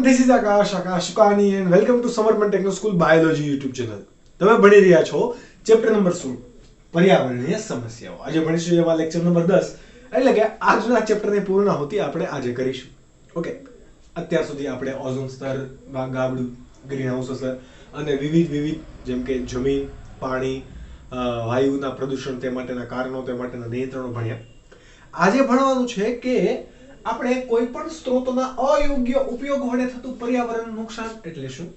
This is Akash Shukani and welcome to Samarpan Techno School Biology YouTube channel. તમે ભણી રહ્યા છો chapter number 16 પર્યાવરણીય સમસ્યાઓ. આજે ભણીશું એમાં લેક્ચર નંબર 10 એટલે કે આજના ચેપ્ટરની પૂર્ણાહુતિ આપણે આજે કરીશું. ઓકે. અત્યાર સુધી આપણે ઓઝોન સ્તર, ગાબડું, ગ્રીન હાઉસ અસર અને વિવિધ જેમ કે જમીન, પાણી, વાયુના પ્રદૂષણ તે માટેના કારણો, તે માટેના નિયંત્રણો ભણ્યા. આજે ભણવાનું છે કે આપણે કોઈ પણ સ્ત્રોતોના અયોગ્ય ઉપયોગ વડે થતું પર્યાવરણ નુકસાન એટલે શું,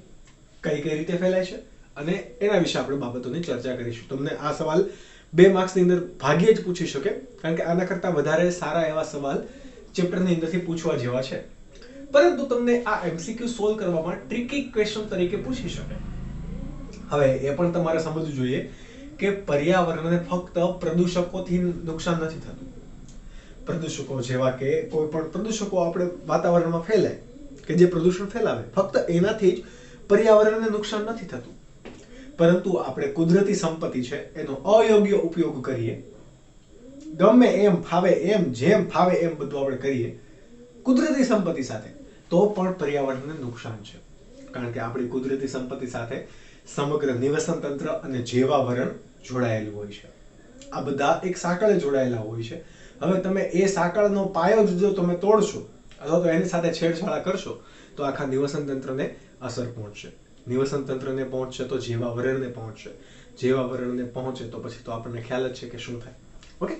કઈ રીતે ફેલાય છે અને એના વિશે આપણે બાબતોની ચર્ચા કરીશું. તમને આ સવાલ 2 માર્ક્સની અંદર ભાગ્યે જ પૂછી શકે, કારણ કે આના કરતા વધારે સારા એવા સવાલ ચેપ્ટરની અંદરથી પૂછવા જેવા છે, પરંતુ તમને આ એમસીક્યુ સોલ્વ કરવામાં ટ્રિકી ક્વેશ્ચન તરીકે પૂછી શકે. હવે એ પણ તમારે સમજવું જોઈએ કે પર્યાવરણને ફક્ત પ્રદૂષકોથી નુકસાન નથી થતું. પ્રદૂષકો જેવા કે કોઈ પણ પ્રદૂષકો આપણે વાતાવરણમાં ફેલાય કે જે પ્રદૂષણ ફેલાવે, ફક્ત એનાથી જ પર્યાવરણને નુકસાન નથી થતું, પરંતુ આપણે કુદરતી સંપત્તિ છે એનો અયોગ્ય ઉપયોગ કરીએ, ગમે એમ ફાવે એમ, જેમ ફાવે એમ બધું આપણે કરીએ કુદરતી સંપત્તિ સાથે, તો પણ પર્યાવરણને નુકસાન છે. કારણ કે આપણી કુદરતી સંપત્તિ સાથે સમગ્ર નિવસન તંત્ર અને જીવાવરણ જોડાયેલું હોય છે. આ બધા એક સાંકળે જોડાયેલા હોય છે. હવે તમે એ સાંકળનો પાયો જો તમે તોડશો અથવા તો એની સાથે છેડછાડા કરશો તો આખા નિવસન તંત્રને અસર પહોંચશે. નિવસન તંત્રને પહોંચશે તો જીવાવરણને પહોંચશે, જીવાવરણને પહોંચે તો પછી તો આપણને ખ્યાલ જ છે કે શું થાય. ઓકે,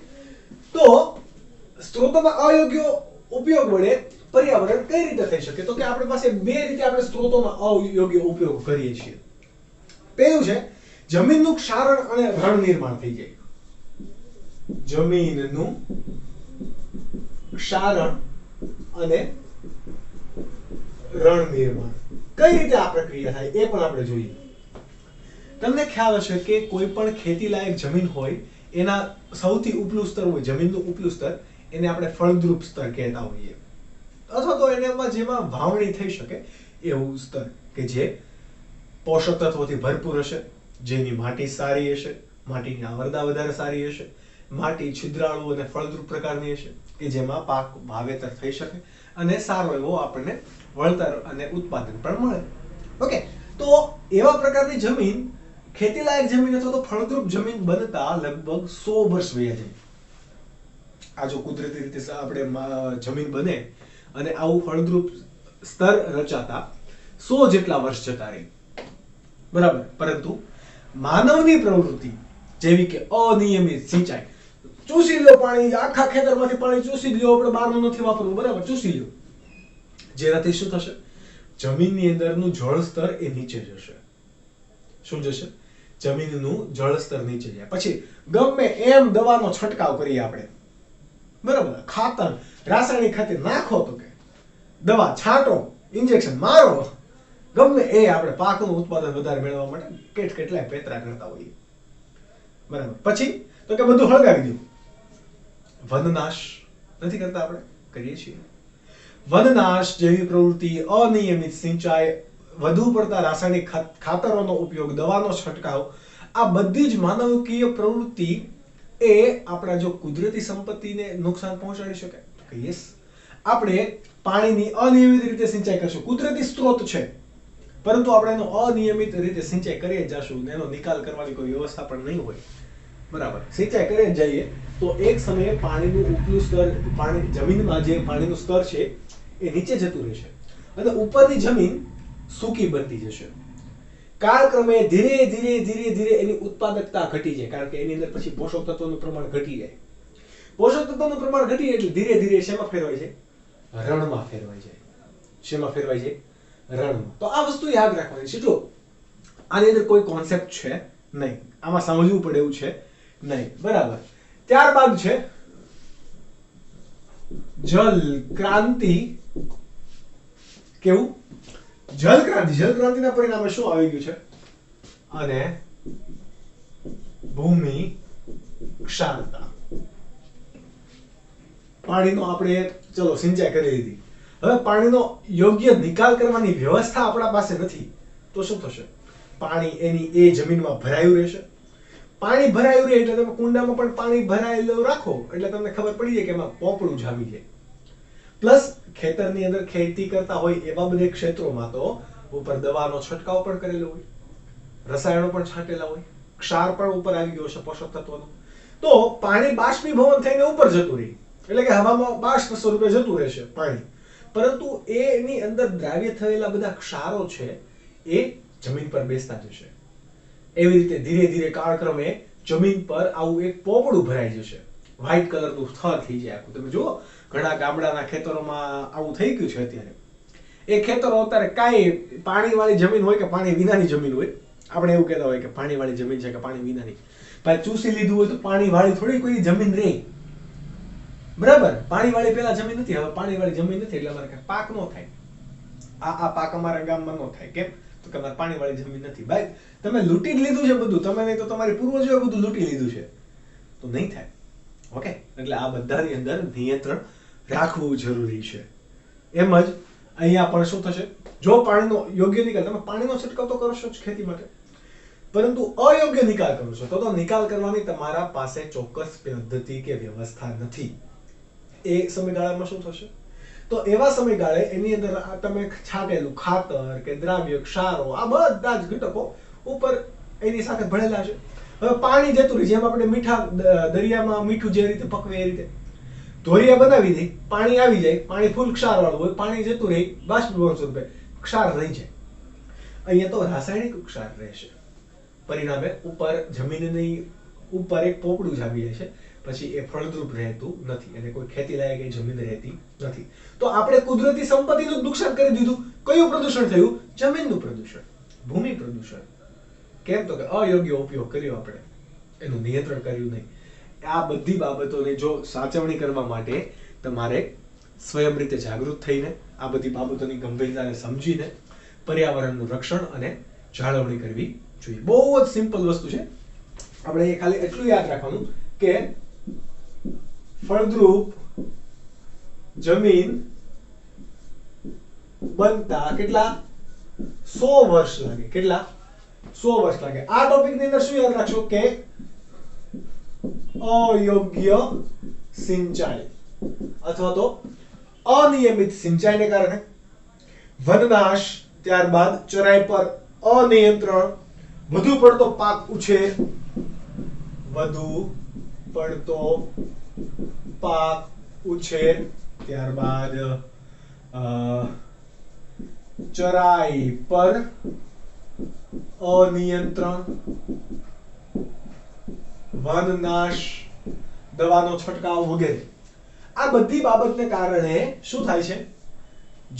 તો સ્ત્રોતોના અયોગ્ય ઉપયોગ વડે પર્યાવરણ કઈ રીતે થઈ શકે, તો કે આપણી પાસે 2 રીતે આપણે સ્ત્રોતોના અયોગ્ય ઉપયોગ કરીએ છીએ. પહેલું છે જમીનનું ક્ષારણ અને રણ નિર્માણ થઈ જાય. જમીનનું ક્ષારણ અને રણ નિર્માણ કઈ રીતે આ પ્રક્રિયા થાય એ પણ આપણે જોઈએ. તમને ખ્યાલ હશે કે કોઈ પણ ખેતીલાયક જમીન હોય એના સૌથી ઉપલું સ્તર હોય, જમીનનું ઉપલું સ્તર, એને આપણે ફળદ્રુપ સ્તર કહેતા હોઈએ, અથવા તો એનામાં જેમાં વાવણી થઈ શકે એવું સ્તર કે જે પોષક તત્વોથી ભરપૂર હશે, જેની માટી સારી હશે, માટીની આવરદા વધારે સારી હશે, માટી છિદ્રાળુ અને ફળદ્રુપ પ્રકારની હશે કે જેમાં પાક વાવેતર થઈ શકે અને સારો એવો આપણને વળતર અને ઉત્પાદન પણ મળે. ઓકે, તો એવા પ્રકારની જમીન, ખેતીલાયક જમીન અથવા તો ફળદ્રુપ જમીન બનતા લગભગ 100 વર્ષ વયા જાય. આ જો કુદરતી રીતે આપણે જમીન બને અને આવું ફળદ્રુપ સ્તર રચાતા 100 જેટલા વર્ષ જતા રહે, બરાબર. પરંતુ માનવની પ્રવૃત્તિ જેવી કે અનિયમિત સિંચાઈ, ચૂસી લો પાણી, આખા ખેતરમાંથી પાણી ચૂસી લ્યો, આપણે બહારનું નથી વાપરવું, બરાબર, ચૂસી લ્યો, જેનાથી શું થશે, જમીનની અંદરનું જળ સ્તર એ નીચે જશે. શું જશે? જમીનનું જળ સ્તર નીચે જાય. પછી ગમે એમ દવાનો છંટકાવ કરીએ આપણે, બરાબર, ખાતર, રાસાયણિક ખાતર નાખો, તો કે દવા છાંટો, ઇન્જેક્શન મારો, ગમે એ આપણે પાકનું ઉત્પાદન વધારે મેળવવા માટે કેટલાય પેતરા કરતા હોઈએ, બરાબર. પછી તો કે બધું હળગાવી દો. વનનાશ નથી કરતા, આપણે કરીએ છીએ. વનનાશ જેવી પ્રવૃત્તિ, અનિયમિત સિંચાઈ, વધુ પડતા રાસાયણિક ખાતરોનો ઉપયોગ, દવાનો છંટકાવ, આ બધી જ માનવકીય પ્રવૃત્તિ એ આપણા જો કુદરતી સંપત્તિને નુકસાન પહોંચાડી શકે. યસ, આપણે પાણીની અનિયમિત રીતે સિંચાઈ કરશું, કુદરતી સ્ત્રોત છે, પરંતુ આપણે એનો અનિયમિત રીતે સિંચાઈ કરીએ જશું, એનો નિકાલ કરવાની કોઈ વ્યવસ્થા પણ નહીં હોય, બરાબર, સિંચાઈ કરીએ જઈએ તો એક સમયે પાણીનું ઉપલું સ્તર, પાણી જમીનમાં જે પાણીનું સ્તર છે એ નીચે જતું રહેશે અને ઉપરની જમીન સૂકી બનતી જશે. કાળક્રમે ધીરે ધીરે એની ઉત્પાદકતા ઘટી જાય, કારણ કે એની અંદર પછી પોષક તત્વોનું પ્રમાણ ઘટી જાય. પોષક તત્વોનું પ્રમાણ ઘટી એટલે ધીરે ધીરે શેમાં ફેરવાય છે? રણમાં ફેરવાય જાય. શેમાં ફેરવાય છે? રણમાં. તો આ વસ્તુ યાદ રાખવાની છે. જો આની અંદર કોઈ કોન્સેપ્ટ છે નહીં, આમાં સમજવું પડે એવું છે નહીં, બરાબર. ત્યારબાદ છે જલ ક્રાંતિ. કેવું? જલ ક્રાંતિ. જલ ક્રાંતિના પરિણામે શું આવી ગયું છે? અને ભૂમિ ક્ષારતા. પાણીનો આપણે ચલો સિંચાઈ કરી દીધી, હવે પાણીનો યોગ્ય નિકાલ કરવાની વ્યવસ્થા આપણા પાસે નથી, તો શું થશે? પાણી એની એ જમીનમાં ભરાયું રહેશે. પાણી ભરાયું રહે એટલે તમે કુંડામાં પણ પાણી ભરાયેલું રાખો એટલે તમને ખબર પડી જાય કે એમાં પોપડું જામી જાય. પ્લસ ખેતરની અંદર ખેતી કરતા હોય એવા બધા ક્ષેત્રોમાં તો ઉપર દવાનો છંટકાવ પણ કરેલો હોય, રસાયણો પણ છાંટેલા હોય, ક્ષાર પણ ઉપર આવી ગયો છે પોષક તત્વોનો, તો પાણી બાષ્પીભવન થઈને ઉપર જતું રહે, એટલે કે હવામાં બાષ્પ સ્વરૂપે જતું રહેશે પાણી, પરંતુ એની અંદર દ્રાવ્ય થયેલા બધા ક્ષારો છે એ જમીન પર બેસતા જશે. એવી રીતે ધીરે ધીરે કાળક્રમે જમીન પર આવું એક પોપડું ભરાઈ જશે, વ્હાઈટ કલરનું થર થઈ જાય આખું. તમે જુઓ ઘણા ગામડાના ખેતરોમાં આવું થઈ ગયું છે અત્યારે. એ ખેતરો અત્યારે કાંઈ પાણીવાળી જમીન હોય કે પાણી વિનાની જમીન હોય, આપણે એવું કહેતા હોય કે પાણીવાળી જમીન છે કે પાણી વિનાની, ભાઈ ચૂસી લીધું હોય તો પાણીવાળી થોડી કોઈ જમીન રહે, બરાબર? પાણીવાળી પેલા જમીન નથી, હવે પાણીવાળી જમીન નથી એટલે અમારે પાક ન થાય. આ પાક અમારા ગામમાં ન થાય. કેમ? તો કે અમારે પાણીવાળી જમીન નથી. ભાઈ તમે લૂંટી જ લીધું છે બધું, તમે નહીં તો તમારી પૂર્વજોએ બધું લૂંટી લીધું છે, તો નહીં થાય. ઓકે, એટલે આ બધાની અંદર નિયંત્રણ રાખવું જરૂરી છે. એમ જ અહીંયા પણ શું થશે, જો પાણીનો યોગ્ય નિકાલ, તમે પાણીનો છંટકાવ તો કરો છો જ ખેતી માટે, પરંતુ અયોગ્ય નિકાલ કરો છો તો નિકાલ કરવાની તમારા પાસે ચોક્કસ પદ્ધતિ કે વ્યવસ્થા નથી. એ સમયગાળામાં શું થશે, તો એવા સમયગાળે એની અંદર તમે છાંટેલું ખાતર કે દ્રાવ્ય ક્ષારો આ બધા જ ઘટકો ઉપર એની સાથે ભળેલા છે. હવે પાણી જતું રહે, જેમ આપણે મીઠા દરિયામાં મીઠું જે રીતે પકવે એ રીતે ધોરિયા બનાવી દે, પાણી આવી જાય, પાણી ફૂલ ક્ષાર વાળું હોય, પાણી જતું રહે બાષ્પીભવન સ્વરૂપે, ક્ષાર રહી જાય. અહીંયા તો રાસાયણિક ક્ષાર રહેશે, પરિણામે ઉપર જમીનની ઉપર એક પોપડું જામી જાય છે, પછી એ ફળદ્રુપ રહેતું નથી અને કોઈ ખેતી લાયક એ જમીન રહેતી નથી. તો આપણે કુદરતી સંપત્તિનું નુકસાન કરી દીધું. કયું પ્રદૂષણ થયું? જમીનનું પ્રદૂષણ, ભૂમિ પ્રદૂષણ. કેમ? તો કે અયોગ્ય ઉપયોગ કર્યો, આપણે એનું નિયંત્રણ કર્યું નહીં. આ બધી બાબતોને જો સાચવણી કરવા માટે તમારે સ્વયં રીતે જાગૃત થઈને આ બધી બાબતોની ગંભીરતાને સમજીને પર્યાવરણનું રક્ષણ અને જાળવણી કરવી જોઈએ. બહુ જ સિમ્પલ વસ્તુ છે. આપણે એ ખાલી એટલું યાદ રાખવાનું કે ફળદ્રુપ જમીન બનતા કેટલા 100 વર્ષ લાગે. કેટલા? 100 વર્ષ લાગે. આ ટોપિક ની અંદર શું યાદ રાખશો કે અયોગ્ય સિંચાઈ અથવા તો અનિયમિત સિંચાઈને કારણે વનનાશ, ત્યારબાદ ચરાઈ પર અનિયંત્રણ, વધુ પડતો પાક ઉછેર, વધુ પડતો પાક ઉછેર, ત્યારબાદ ચરાઈ પર અનિયંત્રણ, વનનાશ, દવાનો છંટકાવ વગેરે. આ બધી બાબતને કારણે શું થાય છે?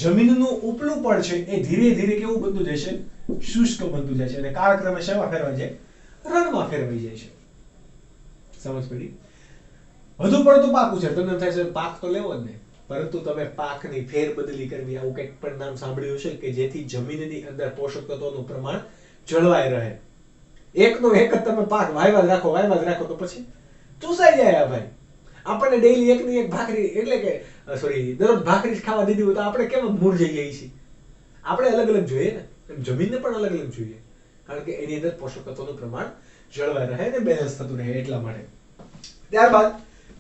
જમીનનું ઉપલું પડ છે એ ધીરે ધીરે કેવું બનતું જાય છે? શુષ્ક બનતું જાય છે અને કાળક્રમે શેમાં ફેરવાઈ જાય? રણમાં ફેરવાઈ જાય છે. સમજ પડી? વધુ પડતું પાક ઉછેર, તમને થાય છે પાક તો લેવો જ નહીં, પરંતુ તમે પાકની ફેરબદલી કરવી, આવું કંઈક પણ નામ સાંભળ્યું હશે કે જેથી જમીનની અંદર પોષક તત્વોનું પ્રમાણ જળવાઈ રહે. એકનો એક જ તમે પાક વાવ્યા જ રાખો તો પછી ચૂસાઈ જાય. ભાઈ આપણને ડેઈલી એકની એક ભાખરી એટલે કે દરરોજ ભાખરી જ ખાવા દીધી હોય તો આપણે કેમ મૂરઝાઈ જઈએ છીએ? આપણે અલગ અલગ જોઈએ ને, જમીનને પણ અલગ અલગ જોઈએ, કારણ કે એની અંદર પોષક તત્વોનું પ્રમાણ જળવાઈ રહે અને બેલેન્સ થતું રહે એટલા માટે. ત્યારબાદ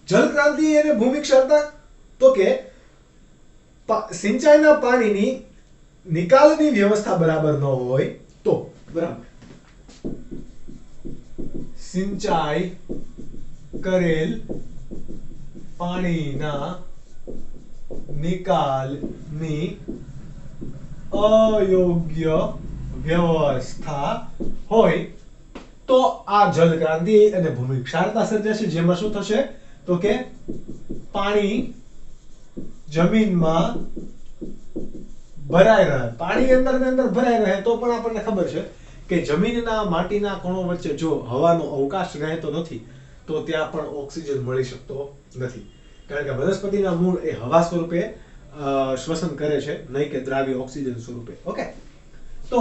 જલક્રાંતિ અને ભૂમિ ક્ષારતા, તો કે સિંચાઈના પાણીની નિકાલની વ્યવસ્થા બરાબર ન હોય તો, બરાબર, સિંચાઈ કરેલ પાણીના નિકાલની અયોગ્ય વ્યવસ્થા હોય તો આ જલક્રાંતિ અને ભૂમિ ક્ષારતા સર્જાશે. જેમાં શું થશે તો કે પાણી જમીનમાં ભરાઈ રહે, પાણી અંદર ને અંદર ભરાઈ રહે તો પણ આપણને ખબર છે કે જમીનના માટીના કણો વચ્ચે જો હવાનો અવકાશ રહેતો નથી તો ત્યાં પણ ઓક્સિજન મળી શકતો નથી, કારણ કે વનસ્પતિના મૂળ એ હવા સ્વરૂપે શ્વસન કરે છે, નહીં કે દ્રાવ્ય ઓક્સિજન સ્વરૂપે. ઓકે, તો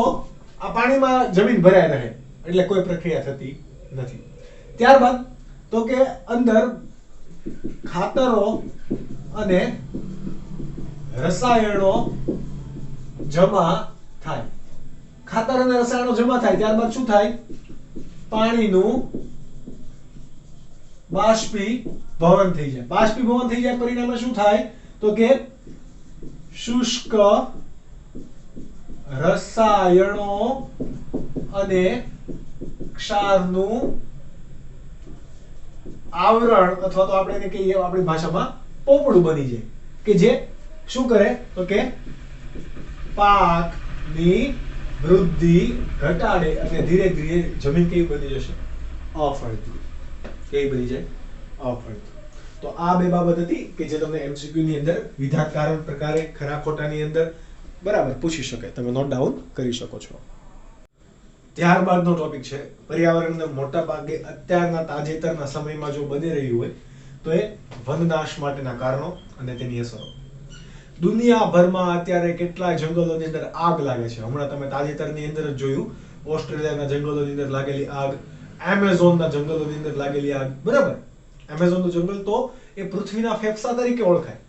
આ પાણીમાં જમીન ભરાઈ રહે એટલે કોઈ પ્રક્રિયા થતી નથી. ત્યારબાદ તો કે અંદર ખાતરો અને રસાયણો જમા થાય. ખાતર અને રસાયણો જમા થાય ત્યારબાદ શું થાય? પાણીનું બાષ્પીભવન થઈ જાય. બાષ્પીભવન થઈ જાય પરિણામે શું થાય તો કે શુષ્ક રસાયણો અને ક્ષારનું આવરણ અથવા તો આપણે એને કહીએ આપણી ભાષામાં પોપડું બની જાય કે જે શું કરે તો કે પાકની વૃદ્ધિ ઘટાડે અને ધીરે ધીરે જમીન કેવી બની જશે અફળદ્રુપ કેવી બની જાય અફળદ્રુપ તો આ બે બાબત હતી કે જે તમને એમસીક્યુ ની અંદર વિધાન કારણ પ્રકારે ખરા ખોટાની અંદર બરાબર પૂછી શકે તમે નોટ ડાઉન કરી શકો છો ત્યારબાદનો ટોપિક છે પર્યાવરણને મોટા ભાગે અત્યારના તાજેતરના સમયમાં જો બની રહ્યું હોય તો એ વનનાશ માટેના કારણો અને તેની અસરો દુનિયાભરમાં અત્યારે કેટલા જંગલોની અંદર આગ લાગે છે હમણાં તમે તાજેતરની અંદર જ જોયું ઓસ્ટ્રેલિયાના જંગલોની અંદર લાગેલી આગ એમેઝોનના જંગલોની અંદર લાગેલી આગ બરાબર એમેઝોનનું જંગલ તો એ પૃથ્વીના ફેફસા તરીકે ઓળખાય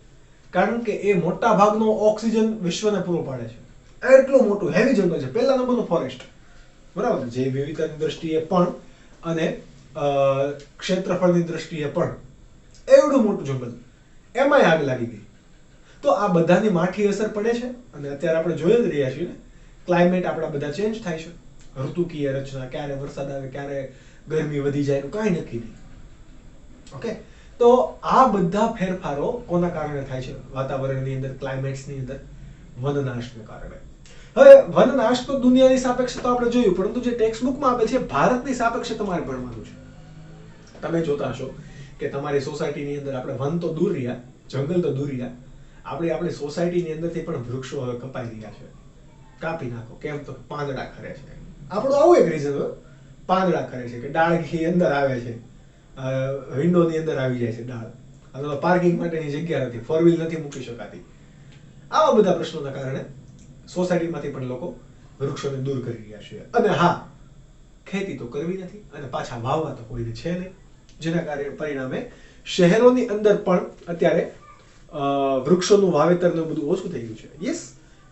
કારણ કે એ મોટા ભાગનો ઓક્સિજન વિશ્વને પૂરો પાડે છે એટલું મોટું હેવી જંગલ છે પહેલા નંબરનું ફોરેસ્ટ બરાબર જે વિવિધતાની દ્રષ્ટિએ પણ અને ક્ષેત્રફળની દ્રષ્ટિએ પણ એવડું મોટું જંગલ એમાંય આગ લાગી ગઈ તો આ બધાની માઠી અસર પડે છે અને અત્યારે આપણે જોઈ જ રહ્યા છીએ ને ક્લાઇમેટ આપણા બધા ચેન્જ થાય છે ઋતુકીય રચના ક્યારે વરસાદ આવે ક્યારે ગરમી વધી જાય એનું કાંઈ નક્કી નહીં ઓકે તો આ બધા ફેરફારો કોના કારણે થાય છે વાતાવરણની અંદર ક્લાઇમેટ્સની અંદર વનનાશને કારણે હવે વનનાશ તો દુનિયાની સાપેક્ષે તો આપણે જોયું પરંતુ જે ટેક્સ્ટ બુકમાં આપે છે ભારતની સાપેક્ષે તમારે ભણવાનું છે તમે જોતા હશો કે તમારી સોસાયટીની અંદર આપણે વન તો દૂર રહ્યા જંગલ તો દૂર રહ્યા આપણી સોસાયટીની અંદરથી પણ વૃક્ષો હવે કપાઈ રહ્યા છે કાપી નાખો કેમ તો પાંદડા ખરે છે આપણું આવું એક રીઝન પાંદડા ખરે છે કે ડાળખી અંદર આવે છે વિન્ડોની અંદર આવી જાય છે ડાળ અથવા પાર્કિંગ માટેની જગ્યા નથી ફોર વ્હીલ નથી મૂકી શકાતી આવા બધા પ્રશ્નોના કારણે સોસાયટીમાંથી પણ લોકો વૃક્ષોને દૂર કરી રહ્યા છે અને હા ખેતી તો કરવી નથી અને પાછા વાવવા તો કોઈને છે નહીં જેના કારણે પરિણામે શહેરોની અંદર પણ અત્યારે વૃક્ષોનું વાવેતર ને બધું ઓછું થઈ ગયું છે યસ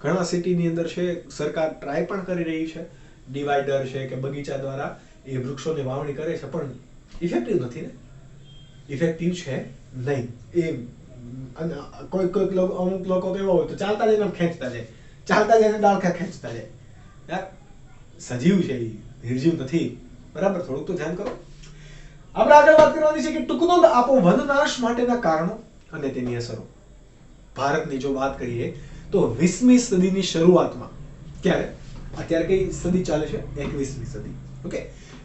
ઘણા સિટીની અંદર છે સરકાર ટ્રાય પણ કરી રહી છે ડિવાઈડર છે કે બગીચા દ્વારા એ વૃક્ષોની વાવણી કરે છે પણ ઇફેક્ટિવ નથી ને ઇફેક્ટિવ છે નહીં એ કોઈ અમુક લોકો તો એવા હોય તો ચાલતા જઈને ખેંચતા જાય ચાલતા જઈને ડાળખા ખેંચતા જાય યાર સજીવ છે એ નિર્જીવ નથી બરાબર થોડુંક તો ધ્યાન કરો આપણે આગળ વાત કરવાની છે કે ટૂંકનોંધ આપો વનનાશ માટેના કારણો અને તેની અસરો ભારતની જો વાત કરીએ તો 20મી સદીની શરૂઆતમાં ક્યારે અત્યારે કઈ સદી ચાલે છે 21મી સદી ઓકે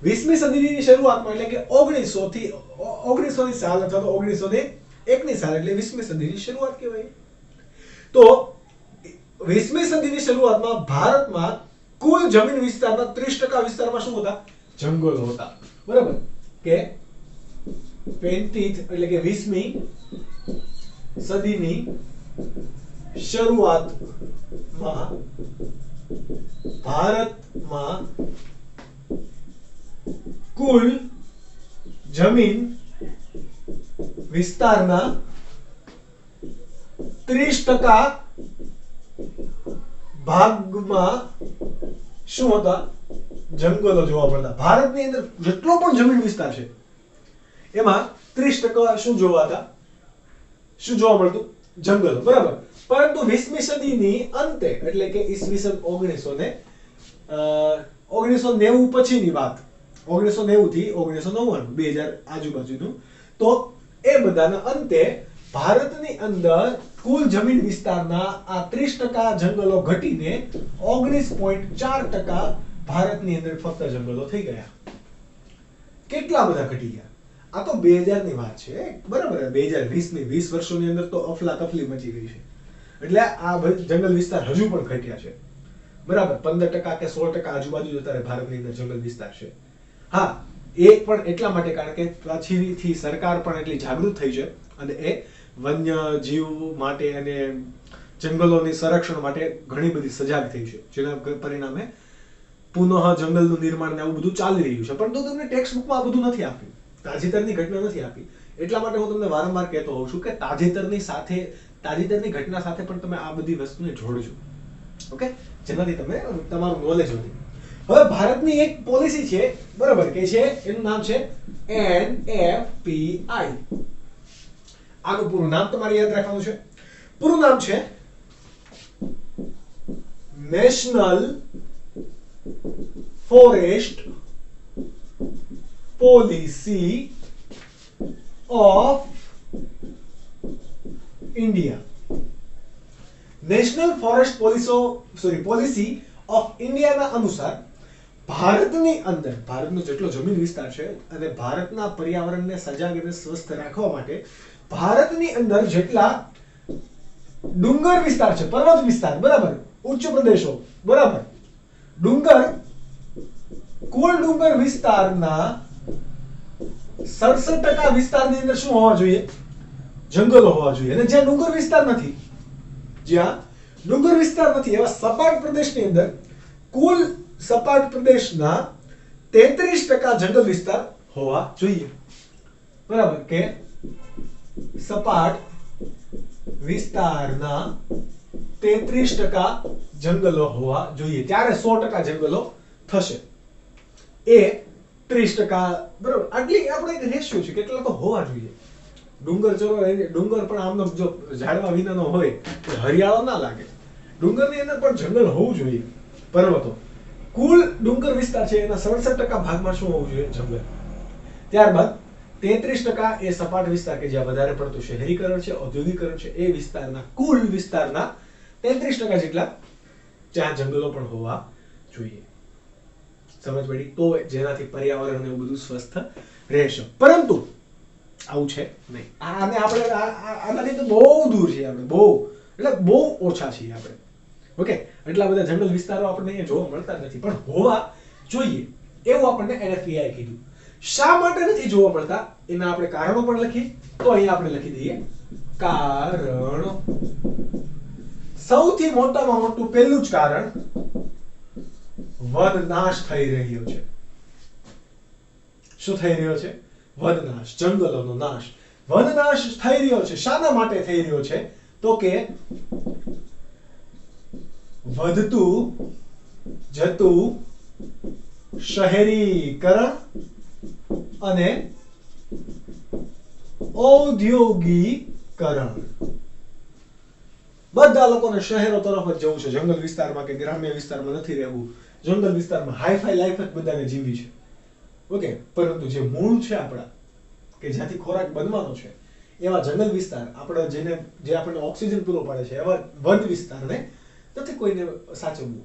20મી સદીની શરૂઆતમાં એટલે કે 1900ની સાલ અથવા તો 1901ની સાલ એટલે 20મી સદીની શરૂઆત કહેવાય તો 20મી સદીની શરૂઆતમાં ભારતમાં કુલ જમીન વિસ્તારના 30% વિસ્તારમાં શું હતા જંગલો હતા બરાબર કે 20th એટલે કે 20મી સદીની શરૂઆતમાં ભારતમાં કુલ જમીન વિસ્તારના 30% ભાગમાં શું હતા જંગલો જોવા મળતા ભારતની અંદર જેટલો પણ જમીન વિસ્તાર છે એમાં 30% શું જોવા મળતું જંગલો બરાબર પરંતુ 20મી સદીની અંતે એટલે કે ઈસવીસન 1990 પછીની વાત 1990 થી 1999 2000 આજુબાજુનું તો એ બધાના અંતે ભારતની અંદર કુલ જમીન વિસ્તારના આ 30% જંગલો ઘટીને 19.4% ભારતની અંદર ફક્ત જંગલો થઈ ગયા કેટલા બધા ઘટી ગયા આ તો 2000 ની વાત છે બરાબર 2020 ની 20 વર્ષોની અંદર તો અફલાતફલી મચી ગઈ છે એટલે આ જંગલ વિસ્તાર હજુ પણ ઘટ્યા છે બરાબર 15% કે 16% આજુબાજુ અત્યારે ભારતની અંદર જંગલ વિસ્તાર છે હા એ પણ એટલા માટે કારણ કે પછીથી સરકાર પણ એટલી જાગૃત થઈ છે અને એ વન્ય જીવ માટે અને જંગલોની સંરક્ષણ માટે ઘણી બધી સજાગ થઈ છે જેના પરિણામે પુનઃ જંગલનું નિર્માણ ને આવું બધું ચાલી રહ્યું છે પરંતુ તમને ટેક્સ્ટ બુકમાં આ બધું નથી આપ્યું તાજેતરની ઘટના નથી આપી એટલા માટે હું તમને વારંવાર કહેતો હોઉં છું કે તાજેતરની ઘટના સાથે પણ તમે આ બધી વસ્તુને જોડજો ઓકે જેનાથી તમે તમારું નોલેજ વધે હવે ભારતની એક પોલિસી છે બરાબર કે છે એનું નામ છે NFPI આનું પૂરું નામ તમારે યાદ રાખવાનું છે પૂરું નામ છે national forest policy of India. National forest policy of ઇન્ડિયાના અનુસાર ભારતની અંદર ભારતનો જેટલો જમીન વિસ્તાર છે અને ભારતના પર્યાવરણને સજાગ અને સ્વસ્થ રાખવા માટે ભારતની અંદર જેટલા ડુંગર વિસ્તાર છે, પર્વત વિસ્તાર, બરાબર, ઉચ્ચ પ્રદેશો, બરાબર, કુલ ડુંગર વિસ્તારના 67% વિસ્તારની અંદર શું હોવા જોઈએ? જંગલો હોવા જોઈએ. અને જ્યાં ડુંગર વિસ્તાર નથી એવા સપાટ પ્રદેશની અંદર કુલ સપાટ પ્રદેશના 33% જંગલ વિસ્તાર હોવા જોઈએ. બરાબર, કે સપાટ વિસ્તારના 33% જંગલો હોવા જોઈએ, ત્યારે 100% જંગલો થશે. એ 30%, બરાબર, આટલી આપણે એક રેશિયો છે, કેટલા તો હોવા જોઈએ. ડુંગર પણ આમનો જો ઝાડવા વિનાનો હોય તો હરિયાળો ના લાગે. ડુંગરની અંદર પણ જંગલ હોવું જોઈએ, પર્વતો. કુલ ડુંગર વિસ્તાર છે એના 67% ભાગમાં શું હોવું જોઈએ? જંગલ. ત્યારબાદ 33% એ સપાટ વિસ્તાર કે જ્યાં વધારે પડતું શહેરીકરણ છે, ઔદ્યોગિકરણ છે, એ વિસ્તારના કુલ વિસ્તારના 33% જેટલા ત્યાં જંગલો પણ હોવા જોઈએ. સમજ પડી? તો જેનાથી પર્યાવરણ એવું બધું સ્વસ્થ રહેશે. પરંતુ આવું છે નહીં. આને આપણે આનાથી તો બહુ દૂર છીએ આપણે, બહુ ઓછા છીએ આપણે. ઓકે, એટલા બધા જંગલ વિસ્તારો આપણને અહીંયા જોવા મળતા નથી, પણ હોવા જોઈએ એવું આપણને NFVI કીધું. શા માટે નથી જોવા મળતા એના આપણે કારણો પણ લખીએ. તો અહીંયા આપણે લખી દઈએ કારણો. સૌથી મોટામાં મોટું પહેલું જ કારણ વનનાશ થઈ રહ્યો છે. શું થઈ રહ્યો છે? વનનાશ, જંગલોનો નાશ. વનનાશ થઈ રહ્યો છે. શાના માટે થઈ રહ્યો છે? તો કે વધતું જતું શહેરીકરણ અને ઔદ્યોગિકરણ. બધા લોકોને શહેરો તરફ જ જવું છે, જંગલ વિસ્તારમાં કે ગ્રામ્ય વિસ્તારમાં નથી રહેવું. જંગલ વિસ્તારમાં હાઈફાઈ લાઈફ જ બધાને જીવવી છે. ઓકે, પરંતુ જે મૂળ છે આપણા, કે જ્યાંથી ખોરાક બનવાનો છે, એવા જંગલ વિસ્તાર, આપણે જે આપણને ઓક્સિજન પૂરો પાડે છે, એવા વન વિસ્તારને નથી કોઈને સાચવવું.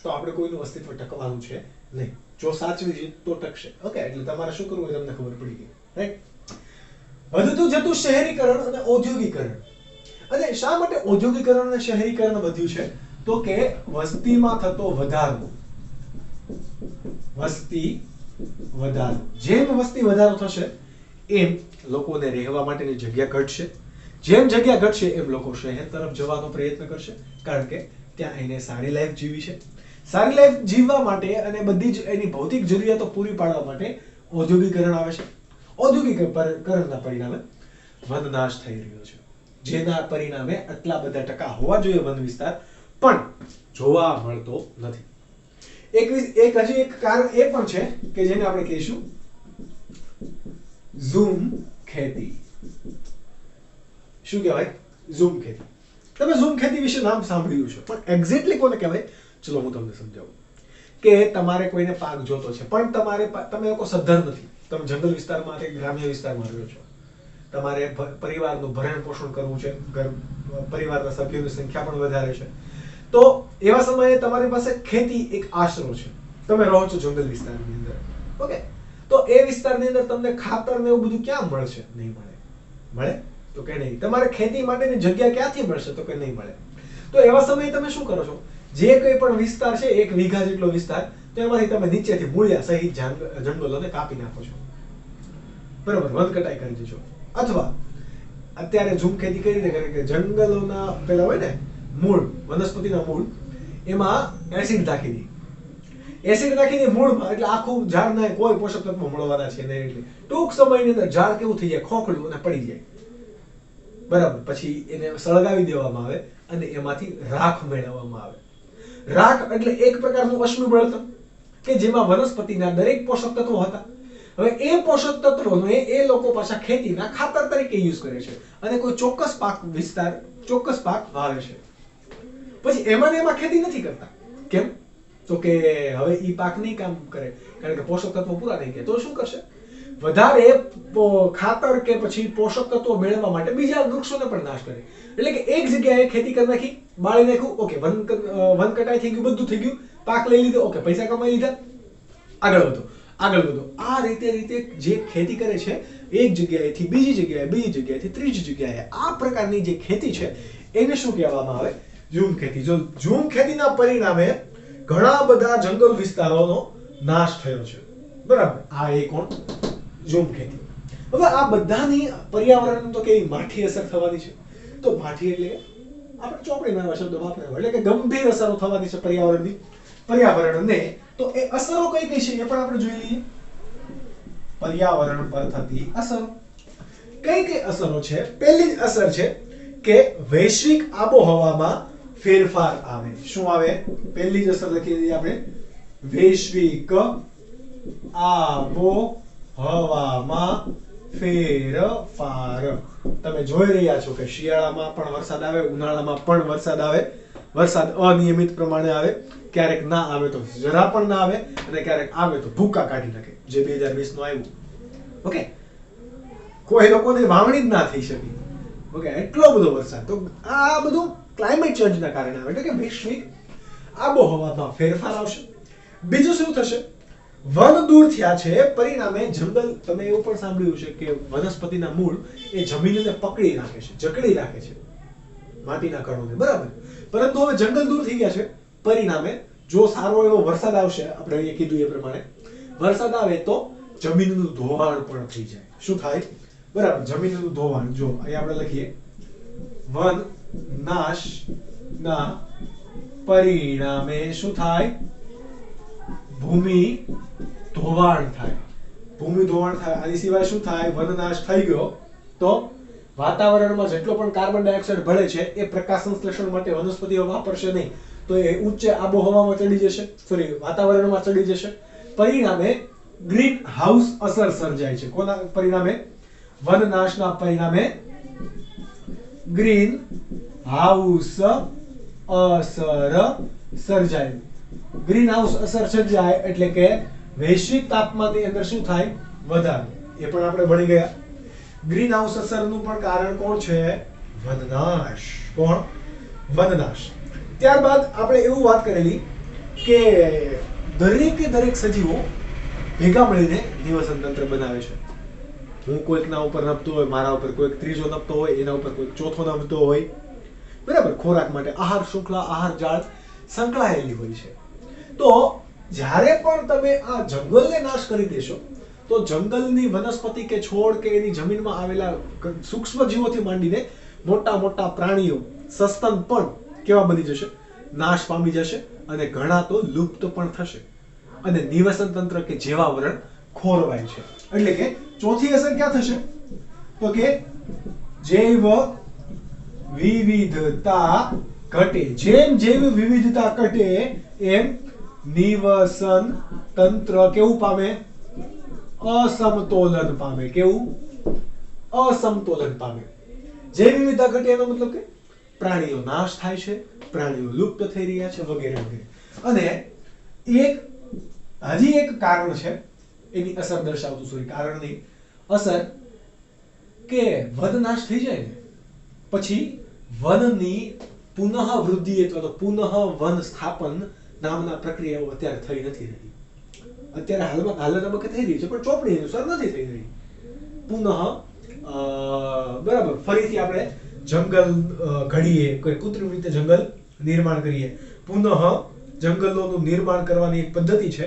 તો આપણે કોઈનું અસ્તિત્વ ટકવાનું છે નહીં. જો સાચવી તો ટકશે. ઓકે, એટલે તમારે શું કરવું એ તમને ખબર પડી ગઈ, રાઈટ? વધતું જતું શહેરીકરણ અને ઔદ્યોગિકરણ. અને શા માટે ઔદ્યોગિકરણ અને શહેરીકરણ વધ્યું છે? તો કે વસ્તીમાં થતો વધારો. વસ્તી વધારો. જેમ વસ્તી વધારો થશે એમ લોકોને રહેવા માટેની જગ્યા ઘટશે. જેમ જગ્યા ઘટશે એમ લોકો શહેર તરફ જવાનો પ્રયત્ન કરશે, કારણ કે ત્યાં એને સારી લાઈફ જીવી છે. સારી લાઈફ જીવવા માટે અને બધી જ એની ભૌતિક જરૂરિયાતો પૂરી પાડવા માટે ઔદ્યોગિકરણ આવે છે. ઔદ્યોગિકરણના પરિણામે વનનાશ થઈ રહ્યો છે, જેના પરિણામે આટલા બધા ટકા હોવા જોઈએ વન વિસ્તાર, પણ જોવા મળતો નથી. હજી એક કારણ એ પણ છે કે જેને આપણે કહીશું ઝૂમ ખેતી. શું કહેવાય? ઝૂમ ખેતી. તમે ઝૂમ ખેતી વિશે નામ સાંભળ્યું છે, પણ એક્ઝેક્ટલી કોને કહેવાય? ચલો હું તમને સમજાવું. કે તમારે કોઈને પાક જોતો છે, પણ તમે લોકો સદ્ધર નથી. તમે જંગલ વિસ્તારમાં કે ગ્રામ્ય વિસ્તારમાં રહ્યો છો. તમારે પરિવારનું ભરણ પોષણ કરવું છે, પરિવારના સભ્યોની સંખ્યા પણ વધારે છે. તો એવા સમયે તમારી પાસે ખેતી એક આશરો છે. તમે રહો છો જંગલ વિસ્તારની અંદર. ઓકે, તો એ વિસ્તારની અંદર તમને ખાતર ને એવું બધું ક્યાં મળશે? નહીં મળે. મળે તો કે નહીં. તમારે ખેતી માટેની જગ્યા ક્યાંથી મળશે? તો કે નહીં મળે. તો એવા સમયે તમે શું કરો છો? જે કંઈ પણ વિસ્તાર છે, 1 વીઘા જેટલો વિસ્તાર, તો એમાંથી તમે નીચેથી મૂળિયા સહિત જંગલોને કાપી નાખો છો. બરાબર, વન કટાઈ કરી દેજો. અથવા અત્યારે ઝૂમ ખેતી કઈ રીતે કરે કે જંગલોના પેલા હોય ને મૂળ, વનસ્પતિના મૂળ, એમાં એસિડ નાખી દે. એસિડ નાખી દે મૂળમાં, એટલે આખું ઝાડને કોઈ પોષક તત્વો મળવાના છે નહીં. એટલે ટૂંક સમયની અંદર ઝાડ કેવું થઈ જાય? ખોખલું અને પડી જાય. બરાબર, પછી એને સળગાવી દેવામાં આવે અને એમાંથી રાખ મેળવવામાં આવે. રાખ એટલે એક પ્રકારનું અશ્મિ બળતણ કે જેમાં વનસ્પતિના દરેક પોષક તત્વો હતા. હવે એ પોષક તત્વોનો એ લોકો પાછા ખેતીના ખાતર તરીકે યુઝ કરે છે અને કોઈ ચોક્કસ પાક વાવે છે. પછી એમાં ને એમાં ખેતી નથી કરતા. કેમ? તો કે હવે ઈ પાક નહીં કામ કરે કારણ કે પોષક તત્વો પૂરા થઈ ગયા. તો શું કરશે? વધારે ખાતર કે પછી પોષક તત્વો મેળવવા માટે બીજા વૃક્ષોને પણ નાશ કરે. એટલે કે એક જગ્યાએ ખેતી કરી નાખી, બાળી નાખ્યું, ઓકે, વન કટાઈ થઈ ગયું, બધું થઈ ગયું, પાક લઈ લીધો, ઓકે, પૈસા કમાઈ લીધા, આગળ વધો. આ રીતે જે ખેતી કરે છે એક જગ્યાએથી બીજી જગ્યાએ, બીજી જગ્યાએથી ત્રીજી જગ્યાએ, આ પ્રકારની જે ખેતી છે એને શું કહેવામાં આવે? ઝૂમ ખેતી. જો ઝૂમ ખેતીના પરિણામે ઘણા બધા જંગલ વિસ્તારોનો નાશ થયો છે. બરાબર? આ એક કોણ? ઝૂમ ખેતી. હવે આ બધાની પર્યાવરણ તો કેવી માઠી અસર થવાની છે. તો માઠી એટલે આપણે ચોપડીમાં એવા શબ્દો વાપર્યા એટલે કે ગંભીર અસરો થવાની છે પર્યાવરણને. તો એ અસરો કઈ કઈ છે એ પણ આપણે જોઈ લઈએ. પર્યાવરણ પર થતી અસરો. કઈ અસરો છે? પહેલી જ અસર છે કે વૈશ્વિક આબોહવામાં ફેરફાર આવે. શું આવે? પહેલી જ અસર લખી દઈએ આપણે, વૈશ્વિક આબોહવામાં ફેરફાર. તમે જોઈ રહ્યા છો કે શિયાળામાં પણ વરસાદ આવે, ઉનાળામાં પણ વરસાદ આવે. વરસાદ અનિયમિત પ્રમાણે આવે, ક્યારેક ના આવે તો જરા પણ ના આવે, અને ક્યારેક આવે તો ભૂકા કાઢી નાખે, જે 2020 નું આવ્યું. ઓકે, કોઈ લોકોની વાવણી જ ના થઈ શકી. ઓકે, એટલો બધો વરસાદ. તો આ બધું ક્લાઇમેટ ચેન્જના કારણે આવે, એટલે કે વૈશ્વિક આબોહવામાં ફેરફાર આવશે. બીજું શું થશે? વન દૂર થયા છે, પરિણામે જંગલ. તમે એવું પણ સાંભળ્યું છે કે વનસ્પતિના મૂળ એ જમીનને પકડી રાખે છે, જકડી રાખે છે, માટીના કણોને. બરાબર? પરંતુ હવે જંગલ દૂર થઈ ગયા છે, પરિણામે જો સારો એવો વરસાદ આવશે, આપણે અહીંયા કીધું એ પ્રમાણે વરસાદ આવે તો જમીનનું ધોવાણ પણ થઈ જાય. શું થાય? બરાબર, જમીનનું ધોવાણ. જો અહીંયા આપણે લખીએ, વન નાશના પરિણામે શું થાય? ભૂમિ ધોવાણ થાય. ભૂમિ ધોવાણ થાય. આની સિવાય શું થાય? વનનાશ થઈ ગયો તો વાતાવરણમાં જેટલો પણ કાર્બન ડાયોક્સાઇડ ભળે છે એ પ્રકાશ સંશ્લેષણ માટે વનસ્પતિઓ વાપરશે નહીં, તો એ ઉચ્ચ આબોહવામાં ચડી જશે, વાતાવરણમાં ચડી જશે. પરિણામે ગ્રીન હાઉસ અસર સર્જાય છે. કોના પરિણામે? વનનાશના પરિણામે ગ્રીન હાઉસ અસર સર્જાય. ગ્રીન હાઉસ અસર સર્જાય એટલે કે વૈશ્વિક તાપમાનની અંદર શું થાય? વધારો. એ પણ આપણે ભણી ગયા. ગ્રીન હાઉસ અસરનું પણ કારણ કોણ છે? વનનાશ. કોણ? વનનાશ. ત્યારબાદ આપણે એવું વાત કરેલી કે દરેક સજીવો ભેગા મળીને નિવસન તંત્ર બનાવે છે. હું કોઈકના ઉપર નપતો હોય, મારા ઉપર કોઈક ત્રીજો નપતો હોય, એના ઉપર કોઈક ચોથો નપતો હોય. બરાબર? ખોરાક માટે આહાર શૃંખલા, આહાર જાળ સંકળાયેલી હોય છે. તો જ્યારે પણ તમે આ જંગલને નાશ કરી દેશો તો જંગલની વનસ્પતિ કે છોડ કે એની જમીનમાં આવેલા સૂક્ષ્મ જીવોથી માંડીને મોટા મોટા પ્રાણીઓ, સસ્તન પણ કેવા બની જશે? નાશ પામી જશે, અને ઘણા તો લુપ્ત પણ થશે, અને નિવસન તંત્ર કે જીવાવરણ ખોરવાય છે. એટલે કે ચોથી અસર ક્યાં થશે? તો કે જૈવ વિવિધતા ઘટે. જેમ જૈવ વિવિધતા ઘટે એમ નિવસન તંત્ર કેવું પામે? અસમતોલન પામે. કેવું? અસમતોલન પામે. જૈવ વિવિધતા ઘટે એનો મતલબ કે પ્રાણીઓ નાશ થાય છે, પ્રાણીઓ લુપ્ત થઈ રહ્યા છે, વગેરે વગેરે. અને હજી એક કારણ છે એની અસર દર્શાવતું, કારણની અસર, કે વનનાશ થઈ જાય ને પછી વનની પુનઃ વૃદ્ધિ અથવા તો પુનઃ વન સ્થાપન નામના પ્રક્રિયાઓ અત્યારે થઈ નથી રહી. અત્યારે હાલના તબક્કે થઈ રહી છે, પણ ચોપડી અનુસાર નથી થઈ રહી. પુનઃ બરાબર ફરીથી આપણે જંગલ ઘડીએ, કોઈ કૃત્રિમ રીતે જંગલ નિર્માણ કરીએ. પુનઃ જંગલોનું નિર્માણ કરવાની એક પદ્ધતિ છે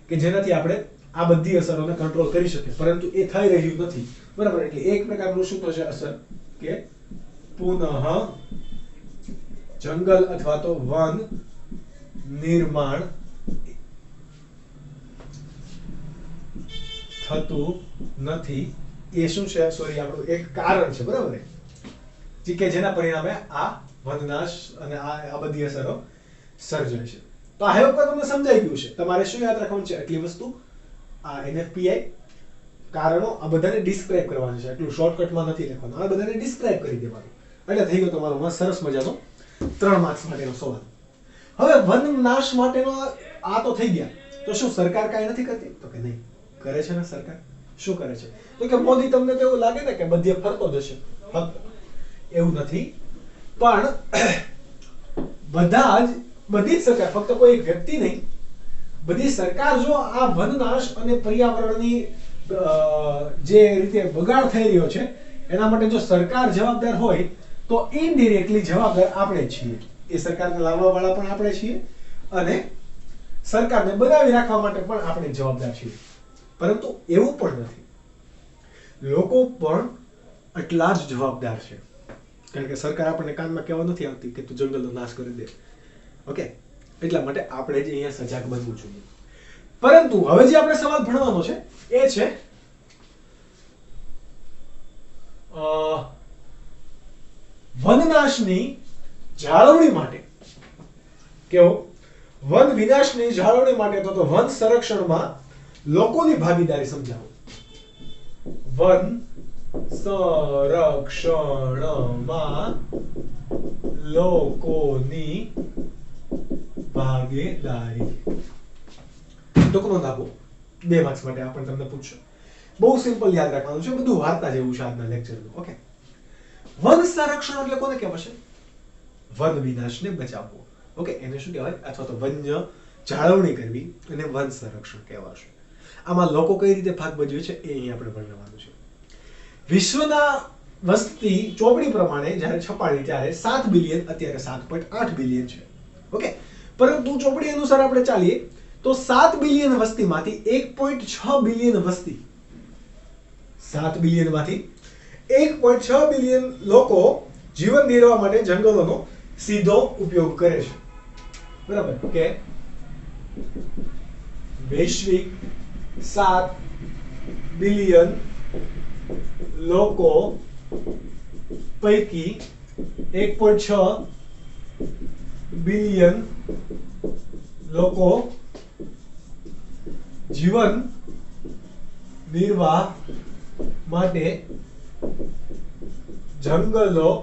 કે જેનાથી આપણે આ બધી અસરોને કંટ્રોલ કરી શકીએ, પરંતુ એ થઈ રહ્યું નથી. બરાબર? એટલે એક પ્રકારનું શું થશે અસર? કે પુનઃ જંગલ અથવા તો વન નિર્માણ થતું નથી. એ શું છે? આપણું એક કારણ છે. બરાબર? કે જેના પરિણામે આ વનનાશ અને આ બધી અસરો સર્જાય છે. તો આ હેવક તમને સમજાઈ ગયું છે. તમારે શું યાદ રાખવાનું છે? આટલી વસ્તુ, આ NFPI કારણો, આ બધાને ડિસ્ક્રાઇબ કરવાનું છે. એટલું શોર્ટકટમાં નથી લખવાનું, આ બધાને ડિસ્ક્રાઇબ કરી દેવાનું. એટલે થઈ ગયો તમારો સરસ મજાનો 3 માર્ક્સ માટેનો સવાલ. હવે વન નાશ માટેનો આ તો થઈ ગયા, તો શું સરકાર કાંઈ નથી કરતી? તો કે નહીં, કરે છે ને સરકાર. શું કરે છે? તો કે મોદી, તમને તો એવું લાગે ને કે બધે ફરતો જ હશે. એવું નથી, પણ બધી જ સરકાર, ફક્ત કોઈ એક વ્યક્તિ નહીં, બધી સરકાર જો આ વનનાશ અને પર્યાવરણની જે રીતે બગાડ થઈ રહ્યો છે એના માટે જો સરકાર જવાબદાર હોય તો ઇનડિરેક્ટલી જવાબદાર આપણે છીએ. એ સરકારને લાવવા વાળા પણ આપણે છીએ અને સરકારને બનાવી રાખવા માટે પણ આપણે જવાબદાર છીએ. પરંતુ એવું પણ નથી, લોકો પણ એટલા જ જવાબદાર છે. કારણ કે સરકાર આપણને કાનમાં કહેવા નથી આવતી કે તું જંગલનો નાશ કરી દે. ઓકે, એટલા માટે આપણે જ અહીંયા સજાગ બનવું જોઈએ. પરંતુ હવે જે આપણે સવાલ ભણવાનો છે એ છે વનનાશની જાળવણી માટે. કેવો? વન વિનાશની જાળવણી માટે તો વન સંરક્ષણમાં લોકોની ભાગીદારી સમજાવો. વન સંરક્ષણમાં લોકોની ભાગીદારી. ટૂંકમાં આપો 2 માર્ક્સ માટે આપણે તમને પૂછશું. બહુ સિમ્પલ યાદ રાખવાનું છે, બધું વાર્તા જેવું છે આજના લેક્ચરનું. ઓકે, વન સંરક્ષણ એટલે કોને કહેવાશે? વન વિનાશને બચાવવો. ઓકે, એને શું કહેવાય? અથવા તો વન્ય જાળવણી કરવી અને વન સંરક્ષણ કહેવાશે. આમાં લોકો કઈ રીતે ભાગ ભજવે છે એ અહીં આપણે વર્ણવવાનું છે. વિશ્વના વસ્તી ચોપડી પ્રમાણે જ્યારે છપાણી ત્યારે 7 બિલિયન, અત્યારે 7.8 બિલિયન છે. ઓકે, પરંતુ ચોપડી અનુસાર આપણે ચાલીએ તો 7 બિલિયન વસ્તીમાંથી 1.6 બિલિયન વસ્તી, 7 બિલિયન માંથી 1.6 બિલિયન લોકો જીવન નિર્વાહ માટે જંગલોનો સીધો ઉપયોગ કરે છે. બરાબર? કે વૈશ્વિક 7 બિલિયન લોકો પૈકી 1.6 બિલિયન લોકો જીવન નિર્વાહ માટે જંગલોનો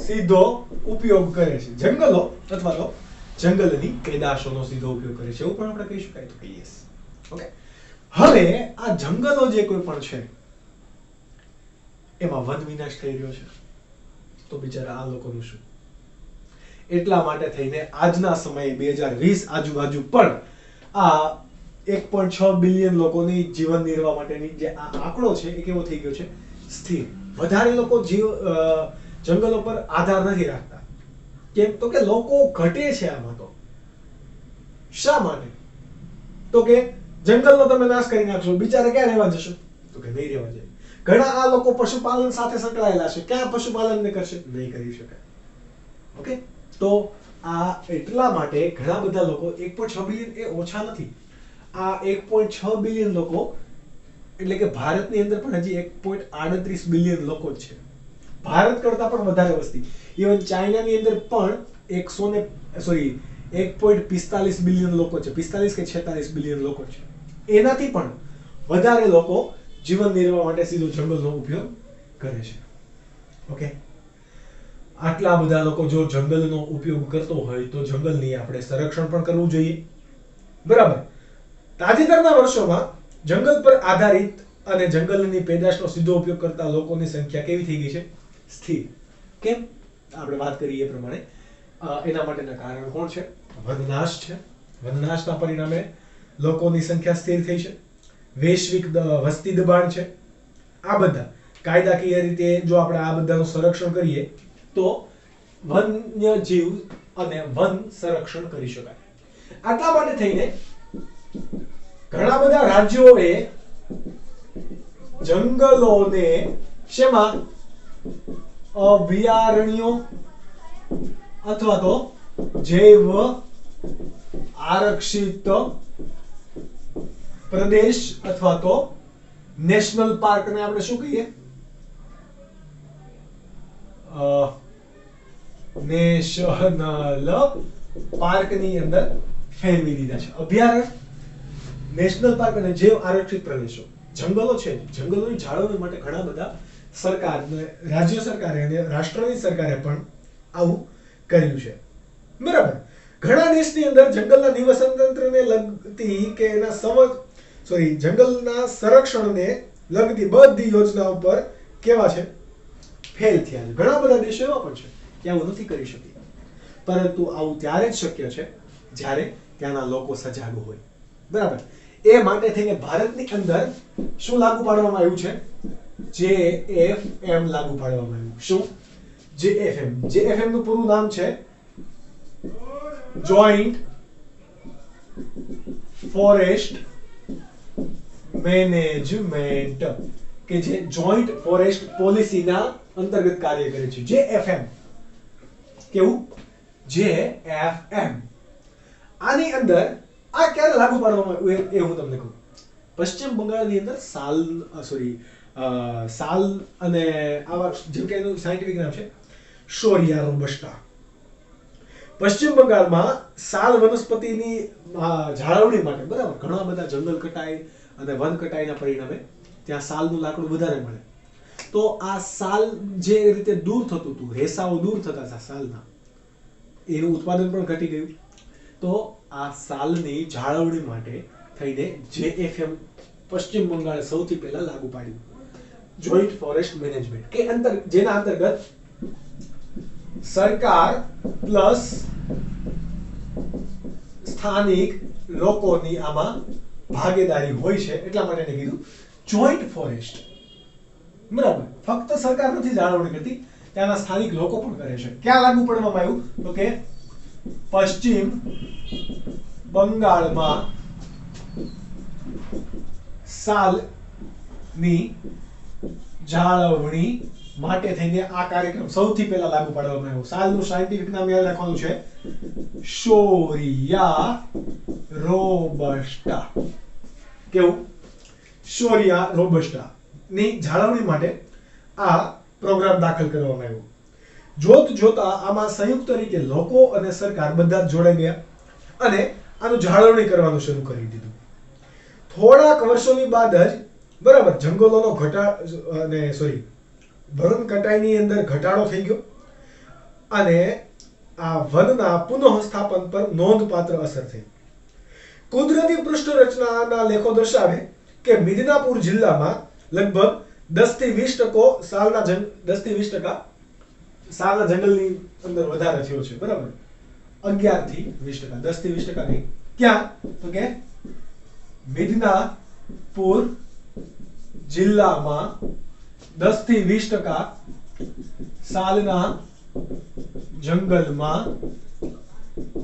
સીધો ઉપયોગ કરે છે. જંગલો અથવા તો જંગલની પેદાશોનો સીધો ઉપયોગ કરે છે, એવું પણ આપણે કહી શકાય. તો યસ. ઓકે, હવે આ જંગલો જે કોઈ પણ છે એમાં વન વિનાશ થઈ રહ્યો છે, તો બિચારા આ લોકોનું શું? એટલા માટે થઈને આજના સમયે 2020 આજુબાજુ પણ આ 1.6 બિલિયન લોકોની જીવન નિર્વાહ માટેની જે આ આંકડો છે એ કેવો થઈ ગયો છે? સ્થિર. વધારે લોકો જંગલો પર આધાર નથી રાખતા. કેમ? તો કે લોકો ઘટે છે આમાં. તો શા માટે? તો કે જંગલનો તમે નાશ કરી નાખશો, બિચારા ક્યાં રહેવા જશો? તો કે નહીં રહેવા જાય. ઘણા આ લોકો પશુપાલન સાથે સંકળાયેલા છે, ક્યાં પશુપાલન ને કરશે? નહીં કરી શકે. ઓકે, તો આ એટલા માટે ઘણા બધા લોકો 1.6 બિલિયન એ ઓછા નથી. આ 1.6 બિલિયન લોકો એટલે કે ભારતની અંદર પણ હજી 1.38 બિલિયન લોકો જ છે. ભારત કરતા પણ વધારે વસ્તી. ઇવન ચાઇનાની અંદર પણ 1.45 બિલિયન લોકો છે, 45 કે 46 બિલિયન લોકો છે. એનાથી પણ વધારે લોકો જીવન નિર્વાહ માટે સીધો જંગલનો ઉપયોગ કરે છે. ઓકે, આટલા બધા લોકો જો જંગલનો ઉપયોગ કરતો હોય તો જંગલની આપણે સંરક્ષણ પણ કરવું જોઈએ. બરાબર? તાજેતરના વર્ષોમાં જંગલ પર આધારિત અને જંગલની પેદાશનો સીધો ઉપયોગ કરતા લોકોની સંખ્યા કેવી થઈ ગઈ છે? સ્થિર. કેમ? આપણે વાત કરીએ એ પ્રમાણે એના માટેના કારણ કોણ છે? વનનાશ છે. વનનાશના પરિણામે લોકોની સંખ્યા સ્થિર થઈ છે. વૈશ્વિક વસ્તી દબાણ છે. આ બધા કાયદાકીય રીતે જો આપણે આ બધાનું સંરક્ષણ કરીએ તો વન્ય જીવ અને વન સંરક્ષણ કરી શકાય. આટલા માટે થઈને ઘણા બધા રાજ્યોએ જંગલોને શેમાં? અભયારણ્યો અથવા તો જૈવ આરક્ષિત પ્રદેશ અથવા તો નેશનલ પાર્ક ને આપણે શું કહીએ? નેશનલ પાર્ક ની અંદર ફેરવી દીધા છે. અભયારણ્ય, નેશનલ પાર્ક અને જૈવ આરક્ષિત પ્રદેશો. જંગલો છે, જંગલોની જાળવણી માટે ઘણા બધા સરકાર, રાજ્ય સરકારે અને રાષ્ટ્રની સરકારે પણ આવું કર્યું છે, બરાબર. ઘણા દેશની અંદર જંગલના નિવસન તંત્રને લગતી કે એના જંગલના સંરક્ષણને લગતી બધી યોજનાઓ પર કેવા છે, ફેલ થયા છે. ઘણા બધા દેશો એવા પણ છે કે આવું નથી કરી શક્યા, પરંતુ આવું ત્યારે જ શક્ય છે જ્યારે ત્યાંના લોકો સજાગ હોય, બરાબર. એ માટે થઈને ભારતની અંદર શું લાગુ પાડવામાં આવ્યું છે, JFM લાગુ પાડવામાં આવ્યું. શું? JFM. JFM નું પૂરું નામ છે જોઈન્ટ ફોરેસ્ટ મેનેજમેન્ટ, કે જે જોઈન્ટ ફોરેસ્ટ પોલિસીના અંતર્ગત કાર્ય કરે છે. JFM. કેવું? JFM. આની અંદર આ ક્યારે લાગુ પાડવામાં આવ્યું એ હું તમને કહું. પશ્ચિમ બંગાળની અંદર સાલ અને આવા, જેમ કે એનું સાયન્ટિફિક નામ છે શોરિયા રોબસ્ટા. પશ્ચિમ બંગાળમાં સાલ વનસ્પતિની જાળવણી માટે, બરાબર, ઘણા બધા જંગલ કટાઈ અને વન કટાઈના પરિણામે ત્યાં સાલનું લાકડું વધારે મળે. તો આ સાલ જે રીતે દૂર થતું હતું, રેસાઓ દૂર થતા હતા સાલના, એનું ઉત્પાદન પણ ઘટી ગયું. તો આ સાલની જાળવણી માટે થઈને JFM પશ્ચિમ બંગાળે સૌથી પહેલા લાગુ પાડ્યું, જોઈન્ટ ફોરેસ્ટ મેનેજમેન્ટ, કે જેના અંતર્ગત સરકાર પ્લસ સ્થાનિક લોકોની આમાં ભાગીદારી હોય છે, એટલા માટે એને કીધું જોઈન્ટ ફોરેસ્ટ, બરાબર. ફક્ત સરકાર નથી જાળવણી કરતી, ત્યાંના સ્થાનિક લોકો પણ કરે છે. ક્યાં લાગુ પાડવામાં આવ્યું? તો કે પશ્ચિમ બંગાળમાં સાલની જાળવણી માટે થઈને આ કાર્યક્રમ સૌથી પહેલા લાગુ પાડવામાં આવ્યો. સાલનું સાયન્ટિફિક નામ યાદ રાખવાનું છે, શોરિયા રોબસ્ટા. કેવું? શોરિયા રોબસ્ટા ની જાળવણી માટે આ પ્રોગ્રામ દાખલ કરવામાં આવ્યો. જોત જોતા આમાં સંયુક્ત રીતે લોકો અને સરકાર બધા જ જોડાઈ ગયા અને આનું જાળવણી કરવાનું શરૂ કરી દીધું. થોડાક વર્ષોની બાદ જ, બરાબર, જંગલોનો વન કટાઈની અંદર ઘટાડો થઈ ગયો અને આ વનના પુનઃસ્થાપન પર નોંધપાત્ર અસર થઈ. કુદરતી પૃષ્ઠરચનાના લેખો દર્શાવે કે મિદનાપુર જિલ્લામાં લગભગ 10 થી 20% સાલના જંગલની અંદર વધારે થયો છે, બરાબર. 11 થી 20%, 10 થી 20% નહીં. ક્યાં? તો કે મિદનાપુર જિલ્લામાં 10 થી 20% સાલના જંગલમાં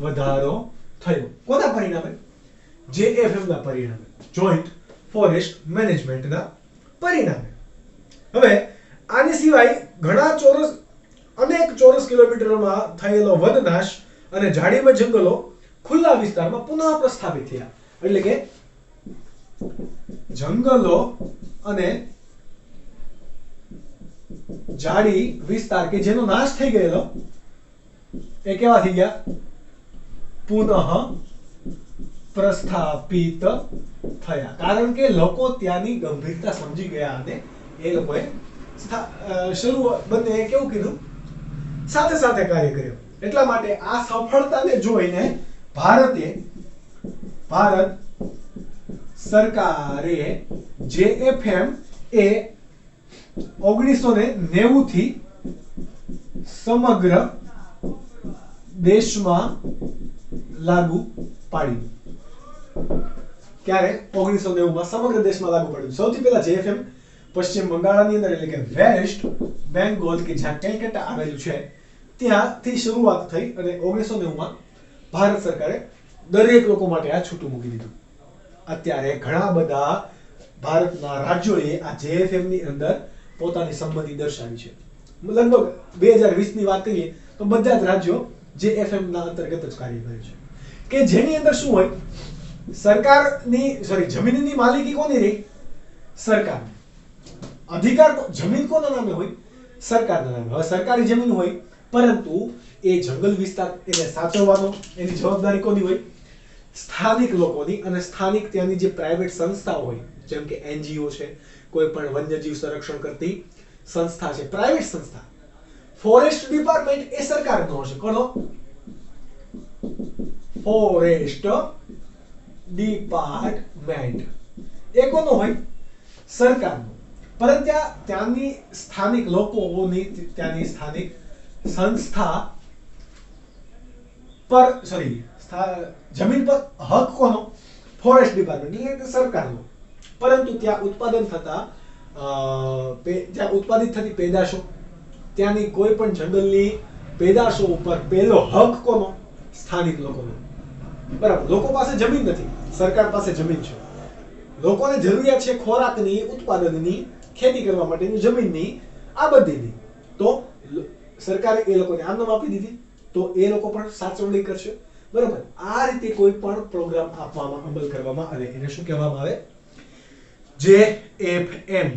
વધારો થયો. કોના પરિણામે? JFM ના પરિણામે, જોઈન્ટ ફોરેસ્ટ મેનેજમેન્ટના પરિણામે. હવે આની સિવાય અનેક ચોરસ કિલોમીટરમાં થયેલો વનનાશ અને ઝાડીમય જંગલો ખુલ્લા વિસ્તારમાં પુનઃ પ્રસ્થાપિત થયા. એટલે કે જંગલો અને ઝાડી વિસ્તાર કે જેનો નાશ થઈ ગયેલો એ કેવા થઈ ગયા? પુનઃ પ્રસ્થાપિત થયા. કારણ કે લોકો ત્યાંની ગંભીરતા સમજી ગયા અને એ લોકોએ બંને કેવું કીધું? સાથે સાથે કાર્ય કર્યું. એટલા માટે આ સફળતાને જોઈને ભારત સરકારે JFM એ 1990 થી સમગ્ર દેશમાં લાગુ પાડ્યું. ક્યારે? 1990 માં સમગ્ર દેશમાં લાગુ પાડ્યું. સૌથી પહેલા JFM પશ્ચિમ બંગાળની અંદર, એટલે કે વેસ્ટ બેંગોલ, કે જ્યાં કેલકટા આવેલું છે, ત્યાંથી શરૂઆત થઈ અને 1990 માં ભારત સરકારે દરેક લોકો માટે આ છૂટું મૂકી દીધું. અત્યારે ઘણા બધા ભારતના રાજ્યોએ આ JFM ની અંદર પોતાની સંમતિ દર્શાવી છે. લગભગ 2020 ની વાત કરીએ તો બધા જ રાજ્યો JFM ના અંતર્ગત જ કાર્ય કરે છે, કે જેની અંદર શું હોય? જમીનની માલિકી કોની રહી? સરકાર. અધિકાર જમીન કોના નામે હોય? સરકારના નામે. હવે સરકારી જમીન હોય, પરંતુ એ જંગલ વિસ્તાર એને સાચવવાનો એની જવાબદારી કોની હોય? સ્થાનિક લોકોની. અને સ્થાનિક ત્યાંની જે પ્રાઇવેટ સંસ્થાઓ હોય, જેમ કે NGO છે, કોઈ પણ વન્યજીવ સંરક્ષણ કરતી સંસ્થા છે, પ્રાઇવેટ સંસ્થા. ફોરેસ્ટ ડિપાર્ટમેન્ટ એ સરકારનો હશે. કોનો? ફોરેસ્ટ ડિપાર્ટમેન્ટ એ કોનો હોય? સરકારનો. પરંતુ ત્યાંની સ્થાનિક લોકોની, ત્યાંની સ્થાનિક સંસ્થા પર જમીન પર હક કોનો? ફોરેસ્ટ ડિપાર્ટમેન્ટ એટલે કે સરકારનો. પરંતુ ત્યાં ઉત્પાદન થતા જ્યાં ઉત્પાદિત થતી પેદાશો, ત્યાંની કોઈ પણ જંગલની પેદાશો ઉપર પહેલો હક કોનો? સ્થાનિક લોકોનો. બરાબર. લોકો પાસે જમીન નથી, સરકાર પાસે જમીન છે. લોકોને જરૂરિયાત છે ખોરાકની, ઉત્પાદનની, ખેતી કરવા માટેની, જમીનની, આ બધીની. તો સરકારે એ લોકોને આમ નામ આપી દીધી, તો એ લોકો પણ સાચવણી કરશે. બરાબર. આ રીતે કોઈ પણ પ્રોગ્રામ આપવામાં, અમલ કરવામાં આવે એને શું કહેવામાં આવે? JFM.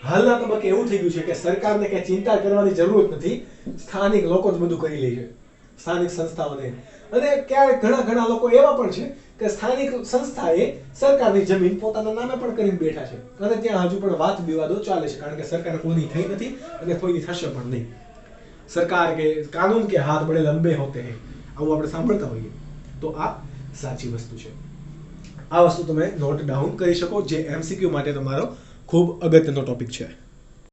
હાલના તબક્કે એવું થઈ ગયું છે કે સરકારને કઈ ચિંતા કરવાની જરૂર નથી, સ્થાનિક લોકો જ બધું કરી લે છે, સ્થાનિક સંસ્થાઓને. અને ક્યારેક ઘણા લોકો એવા પણ છે કે સ્થાનિક સંસ્થાએ સરકારની જમીન પોતાના નામે પણ કરીને બેઠા છે અને ત્યાં હજુ પણ વાદ વિવાદો ચાલે છે, કારણ કે સરકાર કોઈની થઈ નથી અને કોઈની થશે પણ નહીં. સરકાર કે કાનૂન કે હાથ બડે લંબે હોતે હૈ, આવું આપણે સાંભળતા હોઈએ. તો આ સાચી વસ્તુ છે. આ વસ્તુ તમે નોટ ડાઉન કરી શકો, જે MCQ માટે તમારો ખૂબ અગત્યનો ટોપિક છે.